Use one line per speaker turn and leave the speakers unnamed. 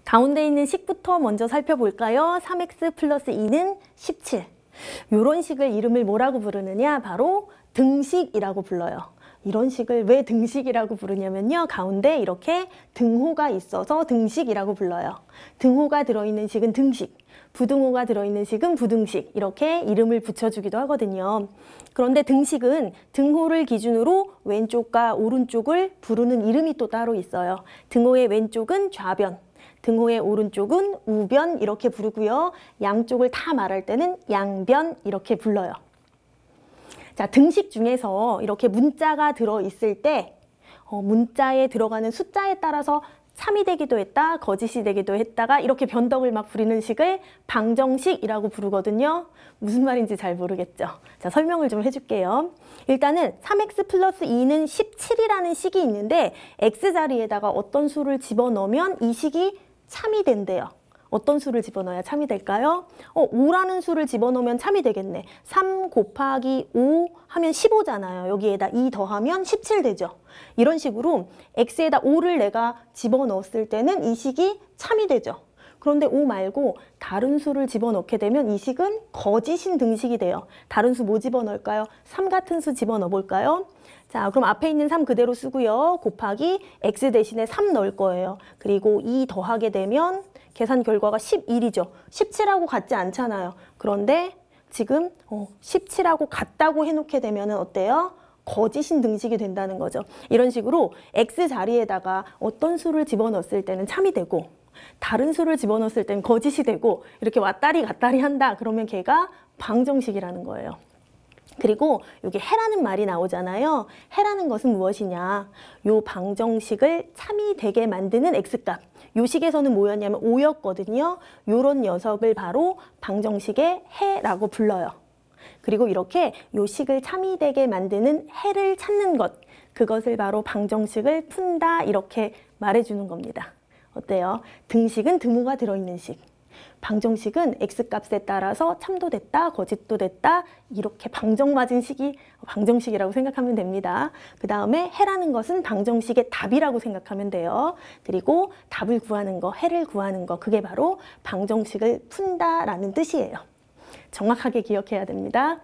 가운데 있는 식부터 먼저 살펴볼까요? 3x 플러스 2는 17. 이런 식을 이름을 뭐라고 부르느냐? 바로 등식이라고 불러요. 이런 식을 왜 등식이라고 부르냐면요. 가운데 이렇게 등호가 있어서 등식이라고 불러요. 등호가 들어있는 식은 등식, 부등호가 들어있는 식은 부등식, 이렇게 이름을 붙여주기도 하거든요. 그런데 등식은 등호를 기준으로 왼쪽과 오른쪽을 부르는 이름이 또 따로 있어요. 등호의 왼쪽은 좌변, 등호의 오른쪽은 우변 이렇게 부르고요. 양쪽을 다 말할 때는 양변 이렇게 불러요. 자, 등식 중에서 이렇게 문자가 들어있을 때 문자에 들어가는 숫자에 따라서 참이 되기도 했다, 거짓이 되기도 했다가 이렇게 변덕을 막 부리는 식을 방정식이라고 부르거든요. 무슨 말인지 잘 모르겠죠? 자, 설명을 좀 해줄게요. 일단은 3x 플러스 2는 17이라는 식이 있는데 x자리에다가 어떤 수를 집어넣으면 이 식이 참이 된대요. 어떤 수를 집어넣어야 참이 될까요? 5라는 수를 집어넣으면 참이 되겠네. 3 곱하기 5 하면 15잖아요. 여기에다 2 더하면 17 되죠. 이런 식으로 x에다 5를 내가 집어넣었을 때는 이 식이 참이 되죠. 그런데 5 말고 다른 수를 집어넣게 되면 이 식은 거짓인 등식이 돼요. 다른 수 뭐 집어넣을까요? 3 같은 수 집어넣어 볼까요? 자, 그럼 앞에 있는 3 그대로 쓰고요. 곱하기 x 대신에 3 넣을 거예요. 그리고 2 더하게 되면 계산 결과가 11이죠. 17하고 같지 않잖아요. 그런데 지금 17하고 같다고 해놓게 되면 어때요? 거짓인 등식이 된다는 거죠. 이런 식으로 x 자리에다가 어떤 수를 집어넣었을 때는 참이 되고 다른 수를 집어넣었을 때는 거짓이 되고 이렇게 왔다리 갔다리 한다. 그러면 걔가 방정식이라는 거예요. 그리고 여기 해라는 말이 나오잖아요. 해라는 것은 무엇이냐? 요 방정식을 참이 되게 만드는 x값. 요 식에서는 뭐였냐면 5였거든요. 요런 녀석을 바로 방정식의 해라고 불러요. 그리고 이렇게 요 식을 참이 되게 만드는 해를 찾는 것. 그것을 바로 방정식을 푼다 이렇게 말해주는 겁니다. 어때요? 등식은 등호가 들어있는 식. 방정식은 x값에 따라서 참도 됐다, 거짓도 됐다 이렇게 방정맞은 식이 방정식이라고 생각하면 됩니다. 그 다음에 해라는 것은 방정식의 답이라고 생각하면 돼요. 그리고 답을 구하는 거, 해를 구하는 거 그게 바로 방정식을 푼다라는 뜻이에요. 정확하게 기억해야 됩니다.